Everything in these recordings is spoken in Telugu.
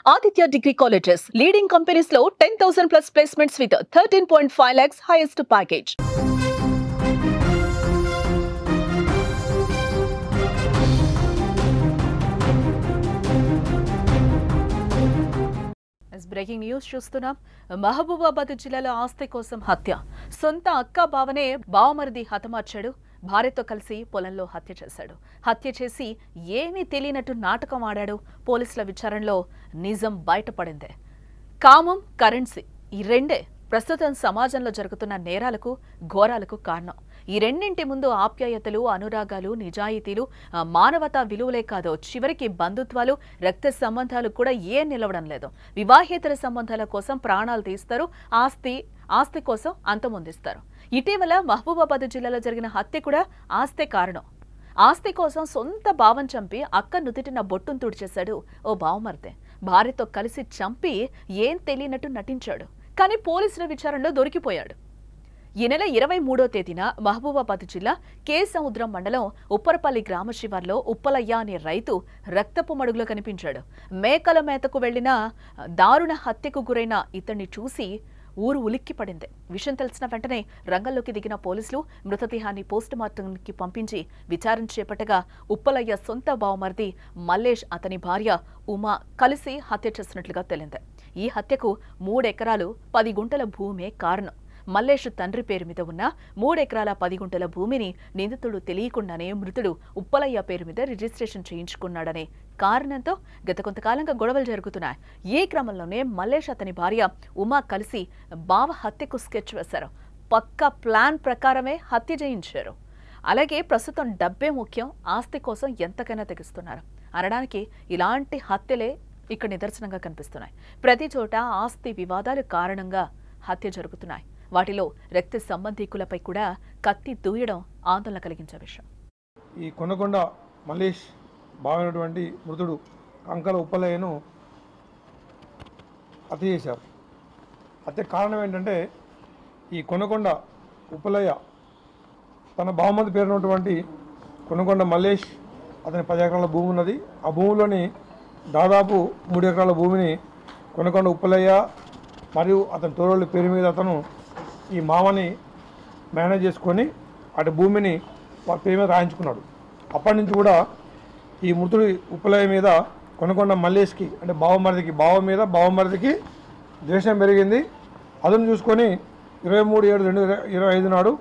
Aditya Degree Colleges, leading companies low 10,000 plus placements with 13.5 lakhs highest package. Breaking news చూస్తున్నాం. మహబూబాబాద్ జిల్లాలో ఆస్తి కోసం హత్య. సొంత అక్క బావనే బావమరిది హతమార్చాడు. భార్యతో కలిసి పొలంలో హత్య చేశాడు. హత్య చేసి ఏమీ తెలియనట్టు నాటకం ఆడాడు. పోలీసుల విచారణలో నిజం బయటపడింది. కామం, కరెన్సీ ఈ రెండే ప్రస్తుతం సమాజంలో జరుగుతున్న నేరాలకు, ఘోరాలకు కారణం. ఈ రెండింటి ముందు ఆప్యాయతలు, అనురాగాలు, నిజాయితీలు, మానవతా విలువలే కాదు, చివరికి బంధుత్వాలు, రక్త సంబంధాలు కూడా నిలవడం లేదు. వివాహేతర సంబంధాల కోసం ప్రాణాలు తీస్తారు, ఆస్తి కోసం అంతమొందిస్తారు. ఇటీవల మహబూబాబాద్ జిల్లాలో జరిగిన హత్య కూడా ఆస్తే కారణం. ఆస్తి కోసం సొంత బావం చంపి అక్క నుదుటిన బొట్టును తుడిచేశాడు ఓ బావమర్దే. భార్యతో కలిసి చంపి ఏం తెలియనట్టు నటించాడు. కానీ పోలీసుల విచారణలో దొరికిపోయాడు. ఈ నెల 23వ తేదీన మహబూబాబాద్ జిల్లా కే సముద్రం మండలం ఉప్పరపల్లి గ్రామ శివార్లో ఉప్పలయ్య అనే రైతు రక్తపు మడుగులో కనిపించాడు. మేకల మేతకు వెళ్లిన దారుణ హత్యకు గురైన ఇతన్ని చూసి ఊరు ఉలిక్కిపడింది. విషయం తెలిసిన వెంటనే రంగంలోకి దిగిన పోలీసులు మృతదేహాన్ని పోస్టుమార్టంకి పంపించి విచారణ చేపట్టగా ఉప్పలయ్య సొంత బావమరిది మల్లేష్, అతని భార్య ఉమా కలిసి హత్య చేసినట్లుగా తేలింది. ఈ హత్యకు 3 ఎకరాలు 10 గుంటల భూమే కారణం. మల్లేష్ తండ్రి పేరు మీద ఉన్న 3 ఎకరాల 10 గుంటల భూమిని నిందితుడు తెలియకుండానే మృతుడు ఉప్పలయ్య పేరు మీద రిజిస్ట్రేషన్ చేయించుకున్నాడనే కారణంతో గత కొంతకాలంగా గొడవలు జరుగుతున్నాయి. ఈ క్రమంలోనే మల్లేష్, అతని భార్య ఉమా కలిసి బావ హత్యకు స్కెచ్ వేశారు. పక్కా ప్లాన్ ప్రకారమే హత్య చేయించారు. అలాగే ప్రస్తుతం డబ్బే ముఖ్యం, ఆస్తి కోసం ఎంతకైనా తెగిస్తున్నారు అనడానికి ఇలాంటి హత్యలే ఇక్కడ నిదర్శనంగా కనిపిస్తున్నాయి. ప్రతి చోట ఆస్తి వివాదాలు కారణంగా హత్య జరుగుతున్నాయి. వాటిలో రక్త సంబంధీకులపై కూడా కత్తి దూయడం ఆందోళన కలిగించే విషయం. ఈ కొనకొండ మల్లేష్ బావైనటువంటి మృతుడు కంకల ఉప్పలయ్యను హత్య చేశారు. హత్య కారణం ఏంటంటే, ఈ కొనకొండ ఉప్పలయ్య తన బావమరిది పేరున్నటువంటి కొనకొండ మల్లేష్, అతని 10 ఎకరాల భూమి ఉన్నది. ఆ భూమిలోని దాదాపు 3 ఎకరాల భూమిని కొనకొండ ఉప్పలయ్య మరియు అతని తోడోళ్ళ పేరు మీద అతను ఈ మామని మేనేజ్ చేసుకొని అటు భూమిని వారి పేరు మీద రాయించుకున్నాడు. అప్పటి నుంచి కూడా ఈ మృతుడి ఉప్పలయ్య మీద కొనకొండ మల్లేష్కి అంటే బావమరిదికి ద్వేషం పెరిగింది. అతను చూసుకొని 23/7/2025 నాడు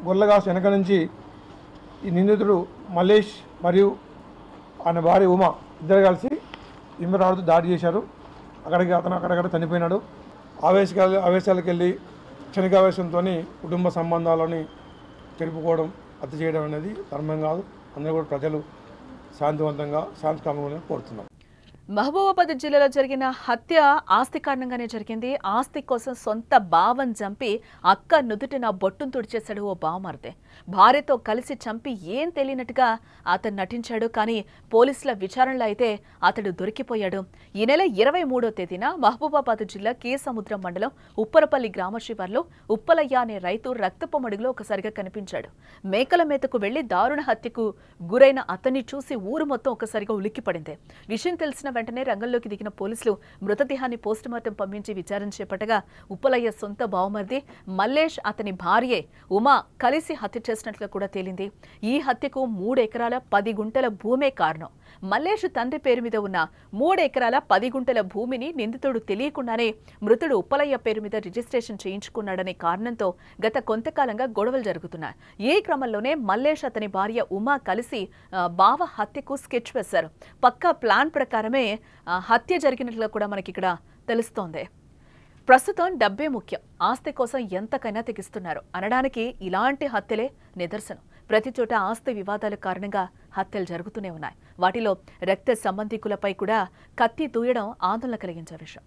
గొల్లగాసు వెనక నుంచి ఈ నిందితుడు మల్లేష్ మరియు ఆయన భార్య ఉమా ఇద్దరు కలిసి ఇమ్మరాడుతూ దాడి చేశారు. అతను అక్కడక్కడ చనిపోయినాడు. ఆవేశాలకు వెళ్ళి క్షణికావేశంతో కుటుంబ సంబంధాలని తెలుపుకోవడం, హత్య చేయడం అనేది ధర్మం కాదు. అందరూ కూడా ప్రజలు శాంతివంతంగా శాంతికామంగా కోరుతున్నారు. మహబూబాబాద్ జిల్లాలో జరిగిన హత్య ఆస్తి కారణంగానే జరిగింది. ఆస్తి కోసం సొంత బావం చంపి అక్క నుదుటిన బొట్టును తుడిచేశాడు ఓ బావమరిదే. భార్యతో కలిసి చంపి ఏం తెలియనట్టుగా అతను నటించాడు. కానీ పోలీసుల విచారణలో అయితే అతడు దొరికిపోయాడు. ఈ నెల 23వ తేదీన మహబూబాబాద్ జిల్లా కే సముద్రం మండలం ఉప్పరపల్లి గ్రామ శివార్లో ఉప్పలయ్య అనే రైతు రక్తపు మడుగులో ఒకసారిగా కనిపించాడు. మేకల మేతకు వెళ్లి దారుణ హత్యకు గురైన అతన్ని చూసి ఊరు మొత్తం ఒకసారిగా ఉలిక్కిపడింది. విషయం తెలిసిన వెంటనే రంగంలోకి దిగిన పోలీసులు మృతదేహాన్ని పోస్టుమార్టం పంపించి విచారణ చేపట్టగా ఉప్పలయ్య సొంత బావమరిది మల్లేష్, అతని భార్యే ఉమా కలిసి హత్య చేసినట్లు కూడా తేలింది. ఈ హత్యకు 3 ఎకరాల 10 గుంటల భూమే కారణం. మల్లేష్ తండ్రి పేరు మీద ఉన్న 3 ఎకరాల 10 గుంటల భూమిని నిందితుడు తెలియకుండానే మృతుడు ఉప్పలయ్య పేరు మీద రిజిస్ట్రేషన్ చేయించుకున్నాడనే కారణంతో గత కొంతకాలంగా గొడవలు జరుగుతున్నాయి. ఈ క్రమంలోనే మల్లేష్, అతని భార్య ఉమా కలిసి బావ హత్యకు స్కెచ్ వేశారు. పక్కా ప్లాన్ ప్రకారమే హత్య జరిగినట్లుగా కూడా మనకి ఇక్కడ తెలుస్తోంది. ప్రస్తుతం డబ్బే ముఖ్యం, ఆస్తి కోసం ఎంతకైనా తెగిస్తున్నారు అనడానికి ఇలాంటి హత్యలే నిదర్శనం. ప్రతి చోట ఆస్తి వివాదాల కారణంగా హత్యలు జరుగుతూనే ఉన్నాయి. వాటిలో రక్త సంబంధీకులపై కూడా కత్తి దూయడం ఆందోళన కలిగించే విషయం.